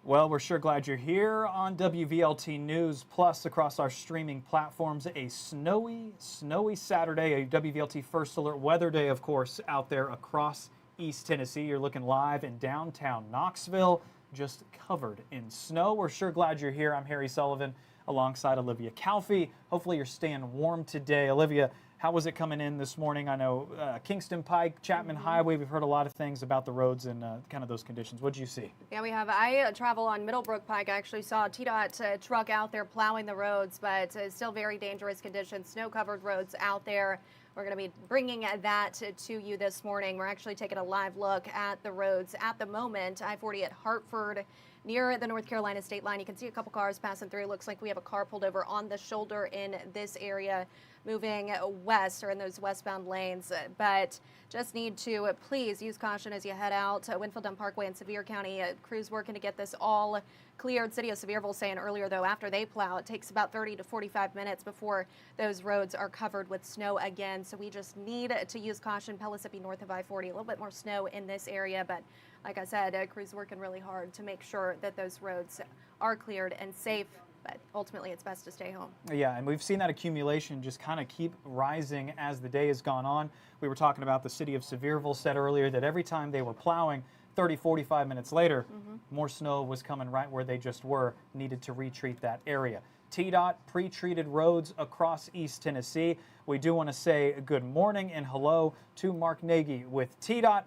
Well, we're sure glad you're here on WVLT News, plus across our streaming platforms. A snowy Saturday, a WVLT First Alert weather day, of course, out there across East Tennessee. You're looking live in downtown Knoxville, just covered in snow. We're sure glad you're here. I'm Harry Sullivan alongside Olivia Calfee. Hopefully you're staying warm today. Olivia, how was it coming in this morning? I know Kingston Pike, Chapman Highway, we've heard a lot of things about the roads and kind of those conditions. What did you see? Yeah, we have. I travel on Middlebrook Pike. I actually saw a TDOT truck out there plowing the roads, but still very dangerous conditions, snow-covered roads out there. We're going to be bringing that to you this morning. We're actually taking a live look at the roads at the moment. I-40 at Hartford, near the North Carolina state line. You can see a couple cars passing through. Looks like we have a car pulled over on the shoulder in this area, moving west or in those westbound lanes. But just need to please use caution as you head out. Winfield Dunn Parkway in Sevier County, crews working to get this all cleared. City of Sevierville saying earlier, though, after they plow, it takes about 30 to 45 minutes before those roads are covered with snow again. So we just need to use caution. Pellissippi north of I-40, a little bit more snow in this area. But like I said, crews working really hard to make sure that those roads are cleared and safe. But ultimately, it's best to stay home. Yeah, and we've seen that accumulation just kind of keep rising as the day has gone on. We were talking about the city of Sevierville said earlier that every time they were plowing, 30, 45 minutes later, more snow was coming right where they just were, needed to retreat that area. TDOT pre-treated roads across East Tennessee. We do want to say good morning and hello to Mark Nagi with TDOT.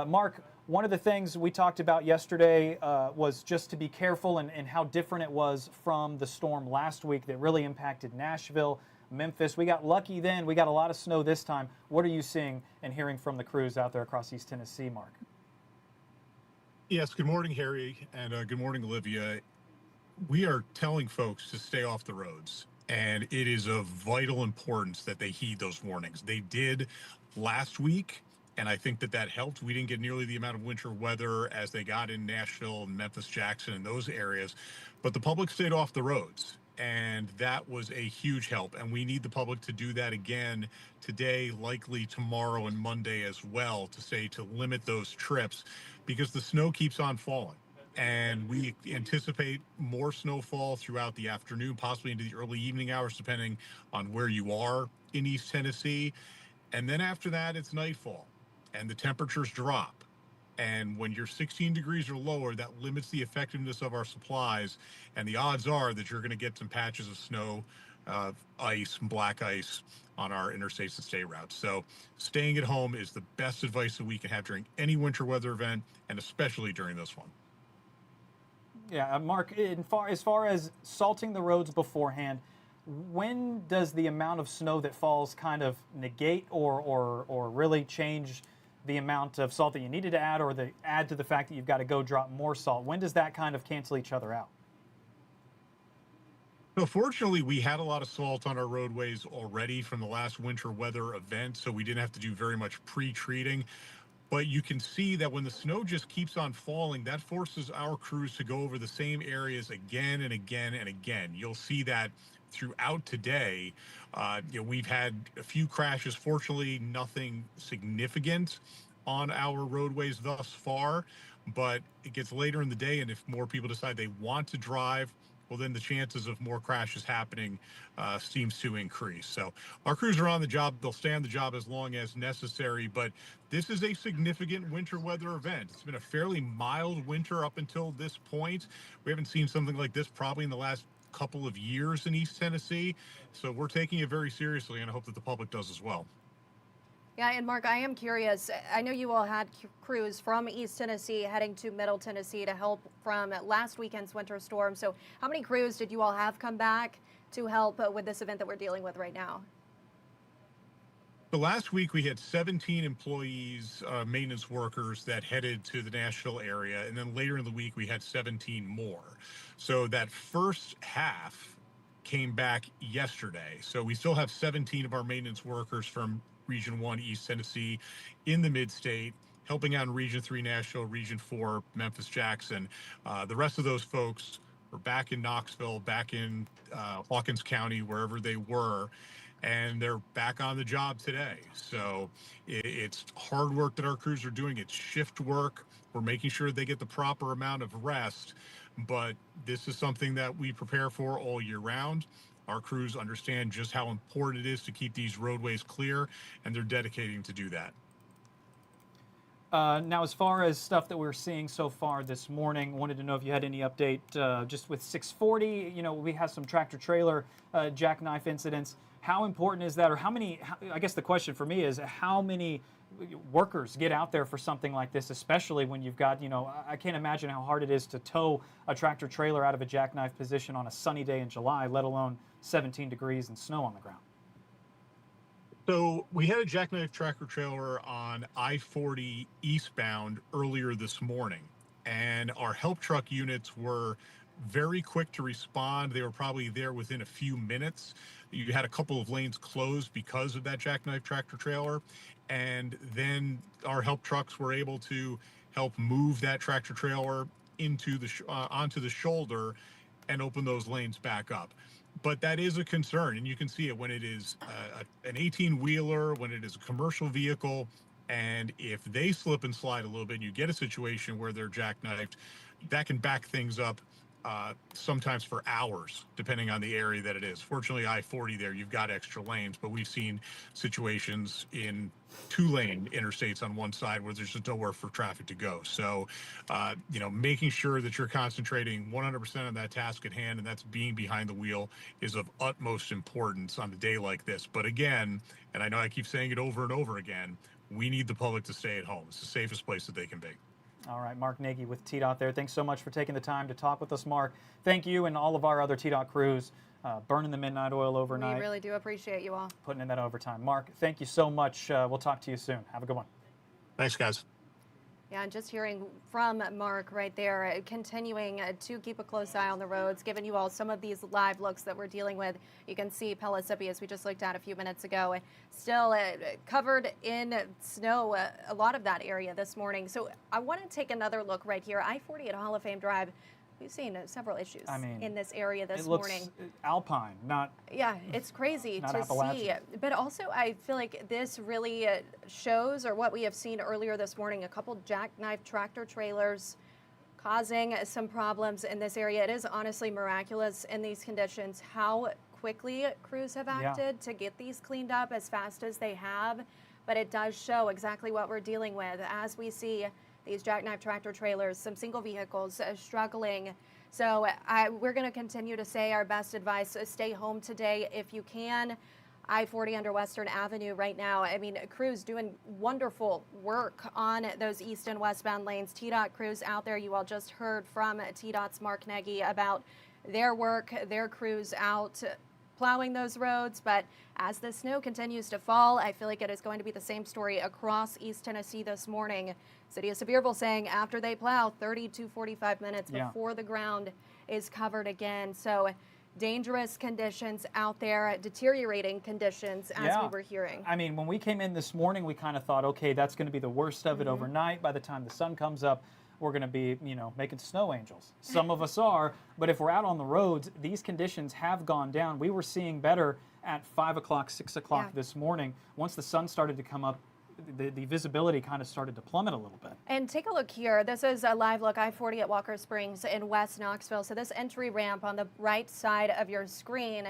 Mark, one of the things we talked about yesterday was just to be careful and how different it was from the storm last week that really impacted Nashville, Memphis. We got lucky then. We got a lot of snow this time. What are you seeing and hearing from the crews out there across East Tennessee, Mark? Yes, good morning, Harry, and good morning, Olivia. We are telling folks to stay off the roads, and it is of vital importance that they heed those warnings. They did last week, and I think that helped. We didn't get nearly the amount of winter weather as they got in Nashville, Memphis, Jackson, and those areas, but the public stayed off the roads, and that was a huge help. And we need the public to do that again today, likely tomorrow and Monday as well, to limit those trips because the snow keeps on falling. And we anticipate more snowfall throughout the afternoon, possibly into the early evening hours, depending on where you are in East Tennessee. And then after that, it's nightfall and the temperatures drop. And when you're 16 degrees or lower, that limits the effectiveness of our supplies. And the odds are that you're going to get some patches of snow, ice, black ice on our interstates and state routes. So staying at home is the best advice that we can have during any winter weather event, and especially during this one. Yeah, Mark, as far as salting the roads beforehand, when does the amount of snow that falls kind of negate or really change the amount of salt that you needed to add, or add to the fact that you've got to go drop more salt? When does that kind of cancel each other out? So fortunately, we had a lot of salt on our roadways already from the last winter weather event, so we didn't have to do very much pre-treating. But you can see that when the snow just keeps on falling, that forces our crews to go over the same areas again and again and again. You'll see that throughout today. We've had a few crashes. Fortunately, nothing significant on our roadways thus far, but it gets later in the day, and if more people decide they want to drive, well, then the chances of more crashes happening seems to increase. So our crews are on the job. They'll stay on the job as long as necessary, but this is a significant winter weather event. It's been a fairly mild winter up until this point. We haven't seen something like this probably in the last couple of years in East Tennessee. So we're taking it very seriously, and I hope that the public does as well. Yeah, and Mark, I am curious. I know you all had crews from East Tennessee heading to Middle Tennessee to help from last weekend's winter storm. So how many crews did you all have come back to help with this event that we're dealing with right now? So last week we had 17 employees, maintenance workers that headed to the Nashville area. And then later in the week we had 17 more. So that first half came back yesterday. So we still have 17 of our maintenance workers from Region 1 East Tennessee in the mid-state, helping out in Region 3 Nashville, Region 4 Memphis Jackson. The rest of those folks are back in Knoxville, back in Hawkins County, wherever they were, and they're back on the job today. So it's hard work that our crews are doing. It's shift work. We're making sure they get the proper amount of rest. but this is something that we prepare for all year round. Our crews understand just how important it is to keep these roadways clear, and they're dedicating to do that. Now, as far as stuff that we're seeing so far this morning, wanted to know if you had any update just with 640. You know, we have some tractor trailer jackknife incidents. How important is that, or how many? I guess the question for me is how many workers get out there for something like this, especially when you've got, you know, I can't imagine how hard it is to tow a tractor trailer out of a jackknife position on a sunny day in July, let alone 17 degrees and snow on the ground. So we had a jackknife tractor trailer on I-40 eastbound earlier this morning, and our help truck units were very quick to respond. They were probably there within a few minutes. You had a couple of lanes closed because of that jackknife tractor trailer, and then our help trucks were able to help move that tractor trailer into the onto the shoulder and open those lanes back up. But that is a concern, and you can see it when it is an 18-wheeler, when it is a commercial vehicle, and if they slip and slide a little bit and you get a situation where they're jackknifed, that can back things up sometimes for hours, depending on the area that it is. Fortunately, I-40 there, you've got extra lanes, but we've seen situations in two-lane interstates on one side where there's just nowhere for traffic to go. So, you know, making sure that you're concentrating 100% on that task at hand, and that's being behind the wheel, is of utmost importance on a day like this. But again, and I know I keep saying it over and over again, we need the public to stay at home. It's the safest place that they can be. All right, Mark Nagy with TDOT there. Thanks so much for taking the time to talk with us, Mark. Thank you and all of our other TDOT crews burning the midnight oil overnight. We really do appreciate you all. Putting in that overtime. Mark, thank you so much. We'll talk to you soon. Have a good one. Thanks, guys. Yeah, and just hearing from Mark right there, continuing to keep a close eye on the roads, giving you all some of these live looks that we're dealing with. You can see Pellissippi, as we just looked at a few minutes ago, still covered in snow, a lot of that area this morning. So I want to take another look right here. I-40 at Hall of Fame Drive. We've seen several issues in this area this morning. It looks alpine, not. Yeah, it's crazy not to see. But also, I feel like this really shows, or what we have seen earlier this morning, a couple jackknife tractor trailers causing some problems in this area. It is honestly miraculous in these conditions how quickly crews have acted to get these cleaned up as fast as they have. But it does show exactly what we're dealing with as we see these jackknife tractor trailers, some single vehicles struggling. So we're going to continue to say our best advice, stay home today if you can. I-40 under Western Avenue right now. I mean, crews doing wonderful work on those east and westbound lanes. TDOT crews out there. You all just heard from TDOT's Mark Nagy about their work, their crews out plowing those roads. But as the snow continues to fall, I feel like it is going to be the same story across East Tennessee this morning. City of Sevierville saying after they plow 30 to 45 minutes before the ground is covered again. So dangerous conditions out there, deteriorating conditions as we were hearing. I mean, when we came in this morning, we kind of thought, okay, that's going to be the worst of it overnight. By the time the sun comes up, we're going to be, you know, making snow angels. Some of us are, but if we're out on the roads, these conditions have gone down. We were seeing better at 5 o'clock, 6 o'clock this morning. Once the sun started to come up, the visibility kind of started to plummet a little bit. And take a look here. This is a live look, I-40 at Walker Springs in West Knoxville. So this entry ramp on the right side of your screen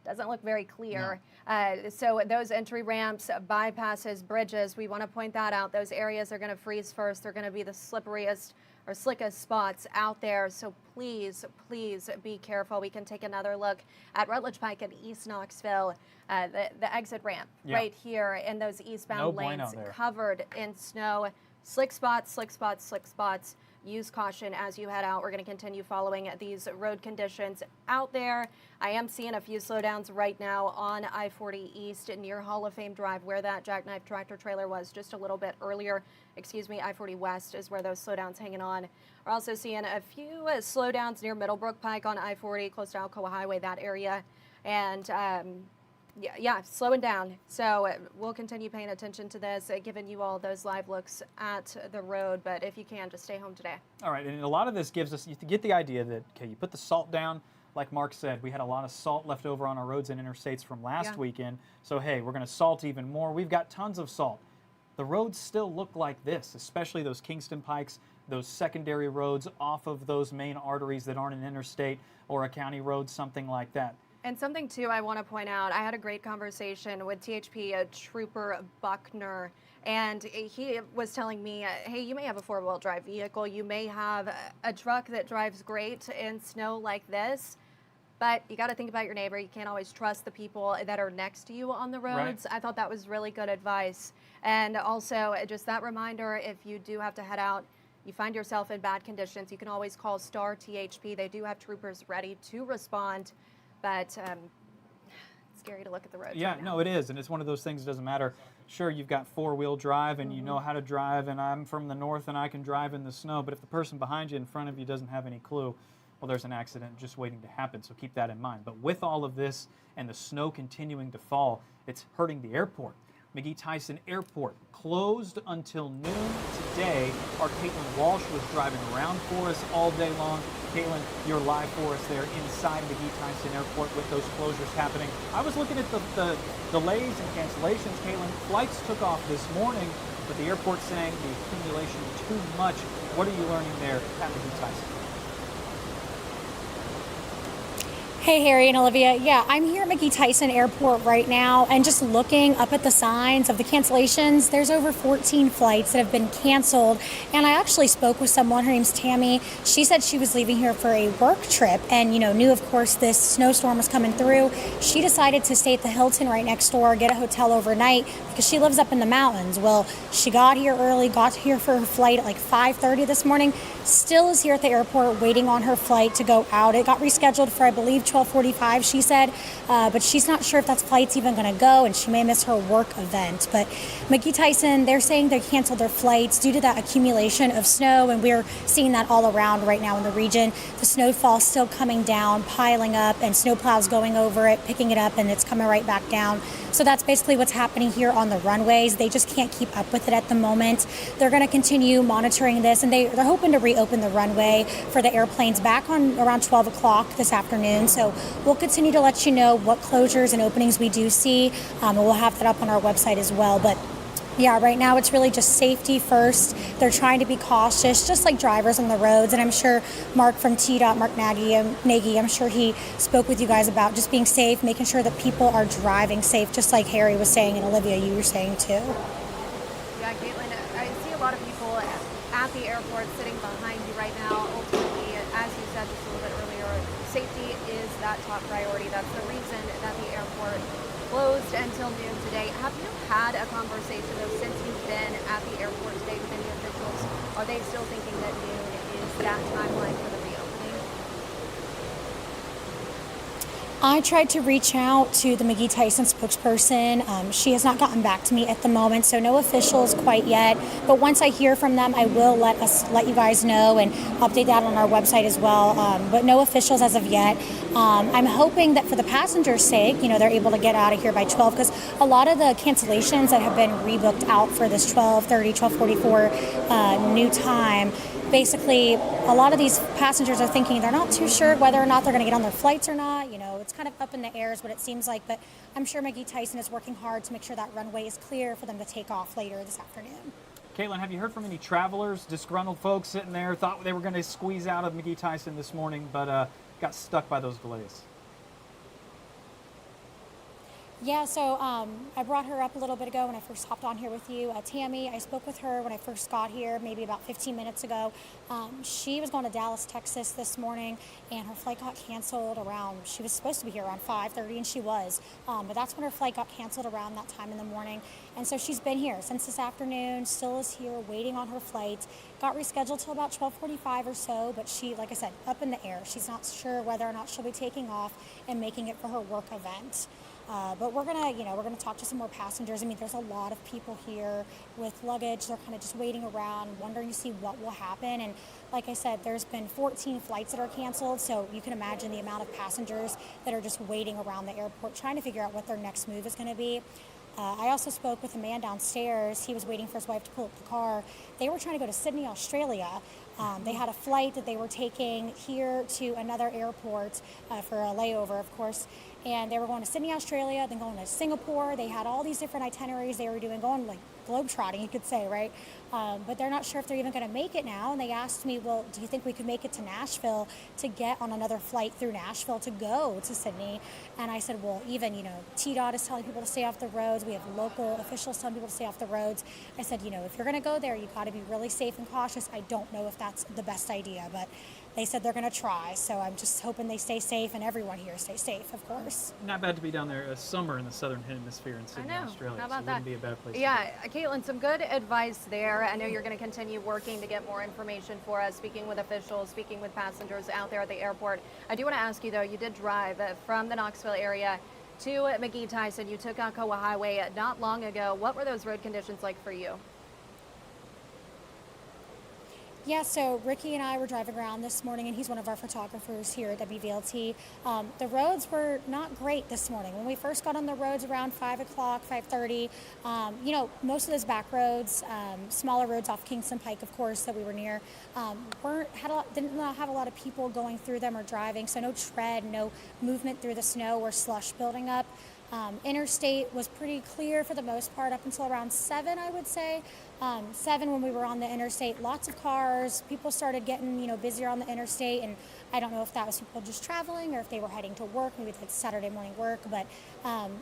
doesn't look very clear. No. So those entry ramps, bypasses, bridges, we want to point that out. Those areas are going to freeze first. They're going to be the slipperiest or slickest spots out there. So please, please be careful. We can take another look at Rutledge Pike in East Knoxville, the exit ramp right here in those eastbound lanes covered in snow. Slick spots, slick spots, slick spots. Use caution as you head out. We're going to continue following these road conditions out there. I am seeing a few slowdowns right now on I-40 East near Hall of Fame Drive, where that jackknife tractor trailer was just a little bit earlier. Excuse me, I-40 West is where those slowdowns hanging on. We're also seeing a few slowdowns near Middlebrook Pike on I-40, close to Alcoa Highway, that area. And yeah, slowing down. So we'll continue paying attention to this, giving you all those live looks at the road. But if you can, just stay home today. All right, and a lot of this gives us, you get the idea that, okay, you put the salt down. Like Mark said, we had a lot of salt left over on our roads and interstates from last weekend. So, hey, we're going to salt even more. We've got tons of salt. The roads still look like this, especially those Kingston Pikes. those secondary roads off of those main arteries that aren't an interstate or a county road, something like that. And something, too, I want to point out, I had a great conversation with THP Trooper Buckner, and he was telling me, hey, you may have a four-wheel drive vehicle, you may have a truck that drives great in snow like this, but you got to think about your neighbor. You can't always trust the people that are next to you on the roads. Right. I thought that was really good advice. And also, just that reminder, if you do have to head out, you find yourself in bad conditions, you can always call Star THP. They do have troopers ready to respond. But it's scary to look at the roads. Yeah, right now. no, it is. And it's one of those things, it doesn't matter. Sure, you've got four-wheel drive and you know how to drive, and I'm from the north and I can drive in the snow. But if the person behind you in front of you doesn't have any clue, well, there's an accident just waiting to happen. So keep that in mind. But with all of this and the snow continuing to fall, it's hurting the airport. McGee-Tyson Airport closed until noon today. Our Caitlin Walsh was driving around for us all day long. Caitlin, you're live for us there inside McGee-Tyson Airport with those closures happening. I was looking at the delays and cancellations. Caitlin, flights took off this morning, but the airport saying the accumulation too much. What are you learning there at McGee-Tyson? Hey, Harry and Olivia. Yeah, I'm here at McGee-Tyson Airport right now, and just looking up at the signs of the cancellations, there's over 14 flights that have been canceled. And I actually spoke with someone, her name's Tammy. She said she was leaving here for a work trip and, knew, of course, this snowstorm was coming through. She decided to stay at the Hilton right next door, get a hotel overnight, because she lives up in the mountains. Well, she got here early, got here for her flight at like 5:30 this morning, still is here at the airport waiting on her flight to go out. It got rescheduled for, I believe, 12:45, she said, but she's not sure if that flight's even going to go, and she may miss her work event. But McGee-Tyson, they're saying they canceled their flights due to that accumulation of snow, and we're seeing that all around right now in the region. The snowfall still coming down, piling up, and snowplows going over it, picking it up, and it's coming right back down. So that's basically what's happening here on the runways. They just can't keep up with it at the moment. They're going to continue monitoring this, and they're hoping to reopen the runway for the airplanes back on around 12 o'clock this afternoon. So we'll continue to let you know what closures and openings we do see, and we'll have that up on our website as well. But yeah, right now it's really just safety first. They're trying to be cautious, just like drivers on the roads. And I'm sure Mark from TDOT, Mark Nagi, I'm sure he spoke with you guys about just being safe, making sure that people are driving safe, just like Harry was saying and Olivia, you were saying too. Yeah, Caitlin, I see a lot of people at the airport sitting behind you right now. Ultimately, as you said just a little bit earlier, safety is that top priority. That's the reason that the airport closed until noon today. Have you had a conversation, though, since you've been at the airport today with any officials? Are they still thinking that noon is that timeline for the reopening? I tried to reach out to the McGee-Tyson spokesperson. She has not gotten back to me at the moment, so no officials quite yet. But once I hear from them, I will let you guys know and update that on our website as well. But no officials as of yet. I'm hoping that for the passengers' sake, they're able to get out of here by 12, because a lot of the cancellations that have been rebooked out for this 12:30, 12:44 new time, basically a lot of these passengers are thinking they're not too sure whether or not they're going to get on their flights or not. It's kind of up in the air is what it seems like, but I'm sure McGee-Tyson is working hard to make sure that runway is clear for them to take off later this afternoon. Caitlin, have you heard from any travelers, disgruntled folks sitting there, thought they were going to squeeze out of McGee-Tyson this morning, but got stuck by those delays? Yeah, so I brought her up a little bit ago when I first hopped on here with you. Tammy, I spoke with her when I first got here, maybe about 15 minutes ago. She was going to Dallas, Texas this morning, and her flight got canceled she was supposed to be here around 5:30, and she was. But that's when her flight got canceled around that time in the morning. And so she's been here since this afternoon, still is here waiting on her flight. Got rescheduled till about 12:45 or so, but she, like I said, up in the air. She's not sure whether or not she'll be taking off and making it for her work event. But we're gonna talk to some more passengers. I mean, there's a lot of people here with luggage. They're kind of just waiting around, wondering to see what will happen. And like I said, there's been 14 flights that are canceled, so you can imagine the amount of passengers that are just waiting around the airport, trying to figure out what their next move is going to be. I also spoke with a man downstairs. He was waiting for his wife to pull up the car. They were trying to go to Sydney, Australia. They had a flight that they were taking here to another airport for a layover, of course. And they were going to Sydney, Australia, then going to Singapore. They had all these different itineraries they were doing, going like globetrotting, you could say, right? But they're not sure if they're even going to make it now. And they asked me, well, do you think we could make it to Nashville to get on another flight through Nashville to go to Sydney? And I said, well, even, TDOT is telling people to stay off the roads. We have local officials telling people to stay off the roads. I said, if you're going to go there, you got to be really safe and cautious. I don't know if that's the best idea, but they said they're going to try. So I'm just hoping they stay safe and everyone here stays safe, of course. Not bad to be down there summer in the southern hemisphere in Sydney, Australia. How about so that? Wouldn't be a bad place. Yeah, Caitlin, some good advice there. I know you're going to continue working to get more information for us, speaking with officials, speaking with passengers out there at the airport. I do want to ask you, though, you did drive from the Knoxville area to McGee-Tyson. You took Alcoa Highway not long ago. What were those road conditions like for you? Yeah, so Ricky and I were driving around this morning, and he's one of our photographers here at WVLT. The roads were not great this morning. When we first got on the roads around 5 o'clock, 5:30, most of those back roads, smaller roads off Kingston Pike, of course, that we were near, didn't have a lot of people going through them or driving, so no tread, no movement through the snow or slush building up. Interstate was pretty clear for the most part up until around 7, I would say. 7 when we were on the interstate, lots of cars. People started getting, busier on the interstate, and I don't know if that was people just traveling or if they were heading to work, maybe like Saturday morning work, but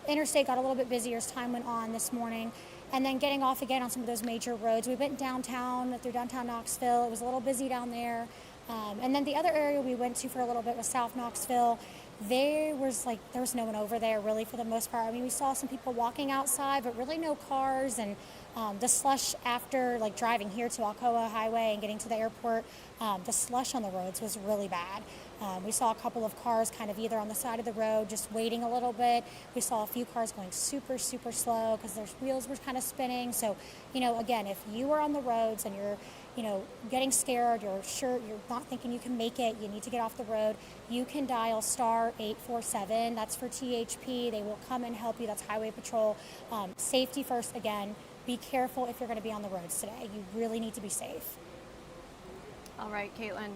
interstate got a little bit busier as time went on this morning. And then getting off again on some of those major roads. We went downtown, through downtown Knoxville. It was a little busy down there. And then the other area we went to for a little bit was South Knoxville. There was no one over there really for the most part. I mean, we saw some people walking outside, but really no cars. And the slush after driving here to Alcoa Highway and getting to the airport, the slush on the roads was really bad. We saw a couple of cars kind of either on the side of the road, just waiting a little bit. We saw a few cars going super, super slow because their wheels were kind of spinning. So, again, if you are on the roads and you're getting scared, you're not thinking you can make it, you need to get off the road, you can dial *847. That's for THP. They will come and help you. That's Highway Patrol. Safety first, again. Be careful if you're going to be on the roads today. You really need to be safe. All right, Caitlin.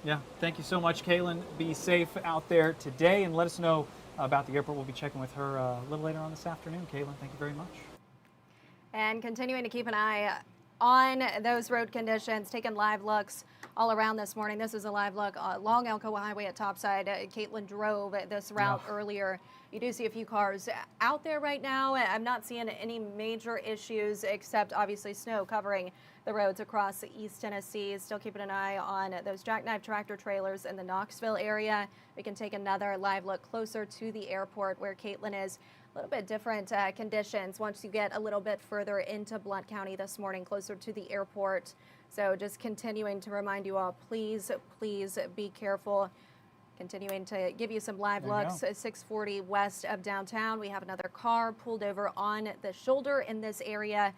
Yeah, thank you so much, Caitlin. Be safe out there today, and let us know about the airport. We'll be checking with her a little later on this afternoon. Caitlin, thank you very much. And continuing to keep an eye on those road conditions, taking live looks all around this morning. This is a live look along Alcoa Highway at Topside. Caitlin drove this route earlier. You do see a few cars out there right now. I'm not seeing any major issues except obviously snow covering the roads across East Tennessee. Still keeping an eye on those jackknife tractor trailers in the Knoxville area. We can take another live look closer to the airport where Caitlin is. A little bit different conditions once you get a little bit further into Blount County this morning, closer to the airport. So just continuing to remind you all, please be careful. Continuing to give you some live looks at 640 west of downtown. We have another car pulled over on the shoulder in this area.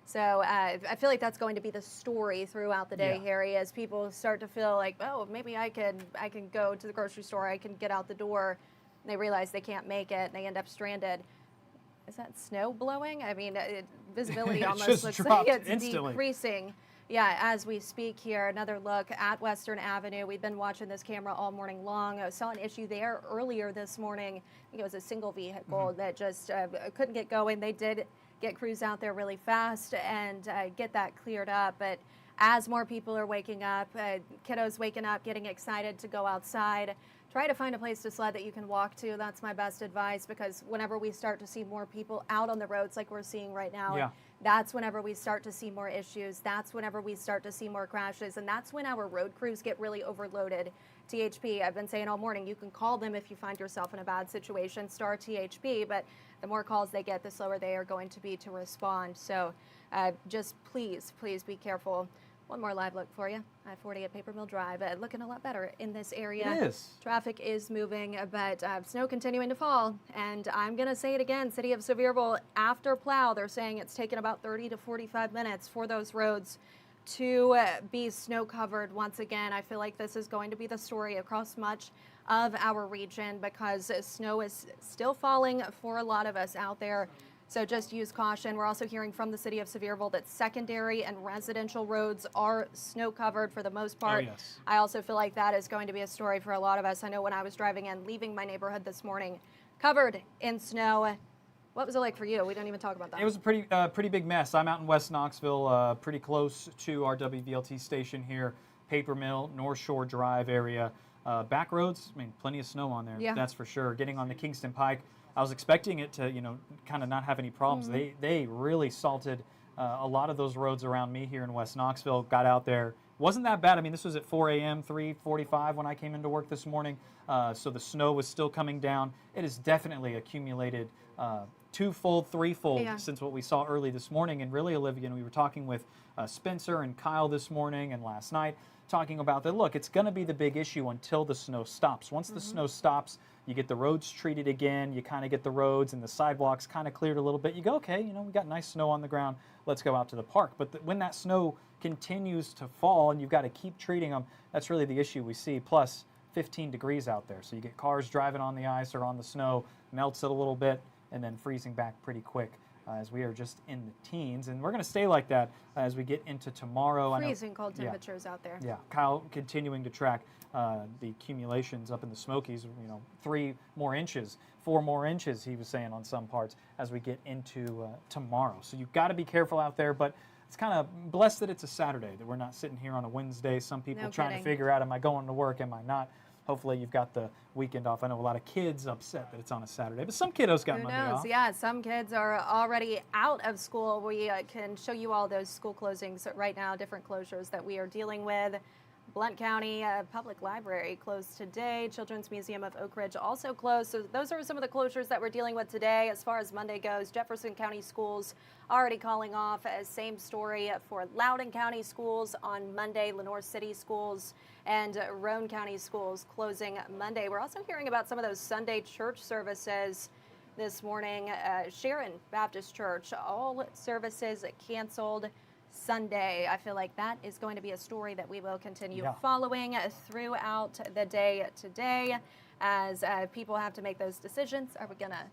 So I feel like that's going to be the story throughout the day, Harry, as people start to feel like, oh, maybe I can go to the grocery store, I can get out the door. And they realize they can't make it, and they end up stranded. Is that snow blowing? I mean, visibility almost looks like it's decreasing. Yeah, as we speak here, another look at Western Avenue. We've been watching this camera all morning long. I saw an issue there earlier this morning. I think it was a single vehicle that just couldn't get going. They did get crews out there really fast and get that cleared up. But as more people are waking up, kiddos waking up, getting excited to go outside, try to find a place to sled that you can walk to. That's my best advice, because whenever we start to see more people out on the roads like we're seeing right now, that's whenever we start to see more issues. That's whenever we start to see more crashes. And that's when our road crews get really overloaded. THP, I've been saying all morning, you can call them if you find yourself in a bad situation, star THP, but the more calls they get, the slower they are going to be to respond. So just please be careful. One more live look for you. I-40 at Paper Mill Drive, looking a lot better in this area. It is. Traffic is moving, but snow continuing to fall. And I'm going to say it again, City of Sevierville, after plow, they're saying it's taken about 30 to 45 minutes for those roads to be snow covered once again. I feel like this is going to be the story across much of our region, because snow is still falling for a lot of us out there. So just use caution. We're also hearing from the City of Sevierville that secondary and residential roads are snow covered for the most part. I also feel like that is going to be a story for a lot of us. I know when I was driving in, leaving my neighborhood this morning, covered in snow, What was it like for you? We didn't even talk about that. It was a pretty big mess. I'm out in West Knoxville, pretty close to our WVLT station here, Paper Mill, North Shore Drive area. Back roads, I mean, plenty of snow on there. Yeah. That's for sure. Getting on the Kingston Pike, I was expecting it to, kind of not have any problems. They really salted a lot of those roads around me here in West Knoxville. Got out there. Wasn't that bad. I mean, this was at 4 a.m., 3:45 when I came into work this morning. So the snow was still coming down. It has definitely accumulated twofold, threefold since what we saw early this morning. And really, Olivia, we were talking with Spencer and Kyle this morning and last night, talking about that, look, it's going to be the big issue until the snow stops. Once the snow stops, you get the roads treated again, you kind of get the roads and the sidewalks kind of cleared a little bit. You go, okay, we got nice snow on the ground, let's go out to the park. But when that snow continues to fall and you've got to keep treating them, that's really the issue we see. Plus 15 degrees out there. So you get cars driving on the ice or on the snow, melts it a little bit, and then freezing back pretty quick. As we are just in the teens, and we're going to stay like that as we get into tomorrow. Freezing cold temperatures out there. Yeah, Kyle continuing to track the accumulations up in the Smokies. 3 more inches, 4 more inches. He was saying on some parts as we get into tomorrow. So you've got to be careful out there. But it's kind of blessed that it's a Saturday, that we're not sitting here on a Wednesday. Some people trying to figure out, am I going to work? Am I not? Hopefully you've got the weekend off. I know a lot of kids upset that it's on a Saturday, but some kiddos got Monday off. Yeah, some kids are already out of school. We can show you all those school closings right now, different closures that we are dealing with. Blount County Public Library closed today. Children's Museum of Oak Ridge also closed. So those are some of the closures that we're dealing with today. As far as Monday goes, Jefferson County Schools already calling off. Same story for Loudoun County Schools on Monday, Lenoir City Schools and Roane County Schools closing Monday. We're also hearing about some of those Sunday church services this morning. Sharon Baptist Church, all services canceled Sunday. I feel like that is going to be a story that we will continue following throughout the day today as people have to make those decisions. Are we going to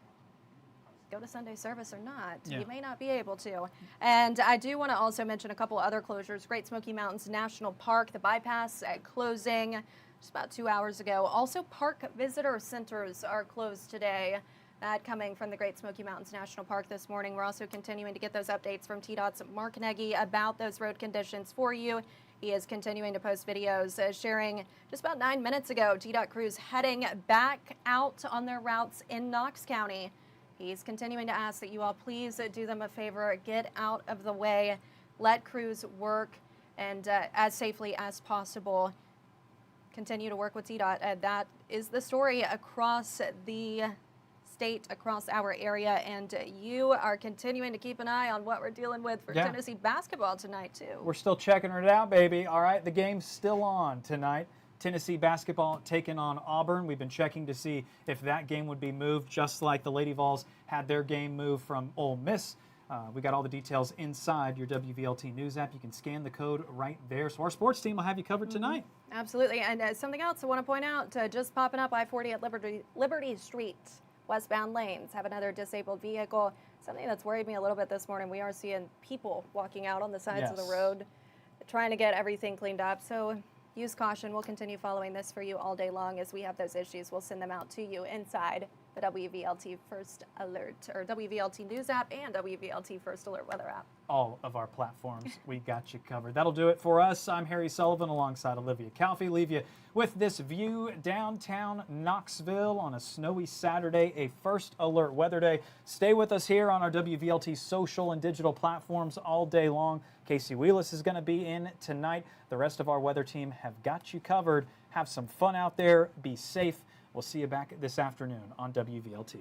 go to Sunday service or not? You may not be able to. And I do want to also mention a couple other closures. Great Smoky Mountains National Park, the bypass closing just about 2 hours ago. Also, park visitor centers are closed today. That coming from the Great Smoky Mountains National Park this morning. We're also continuing to get those updates from TDOT's Mark Nagi about those road conditions for you. He is continuing to post videos sharing just about 9 minutes ago, TDOT crews heading back out on their routes in Knox County. He's continuing to ask that you all please do them a favor, get out of the way, let crews work and as safely as possible. Continue to work with TDOT. That is the story across the state, across our area, and you are continuing to keep an eye on what we're dealing with for Tennessee basketball tonight too. We're still checking it out, baby. All right, the game's still on tonight. Tennessee basketball taking on Auburn. We've been checking to see if that game would be moved, just like the Lady Vols had their game moved from Ole Miss. We got all the details inside your WVLT News app. You can scan the code right there. So our sports team will have you covered tonight. Absolutely, and something else I want to point out, just popping up I-40 at Liberty Street. Westbound lanes have another disabled vehicle. Something that's worried me a little bit this morning. We are seeing people walking out on the sides of the road trying to get everything cleaned up. So use caution. We'll continue following this for you all day long as we have those issues. We'll send them out to you inside the WVLT First Alert or WVLT News app and WVLT First Alert Weather app. All of our platforms, we got you covered. That'll do it for us. I'm Harry Sullivan alongside Olivia Calfee. Leave you with this view downtown Knoxville on a snowy Saturday, a First Alert weather day. Stay with us here on our WVLT social and digital platforms all day long. Casey Wheelis is going to be in tonight. The rest of our weather team have got you covered. Have some fun out there. Be safe. We'll see you back this afternoon on WVLT.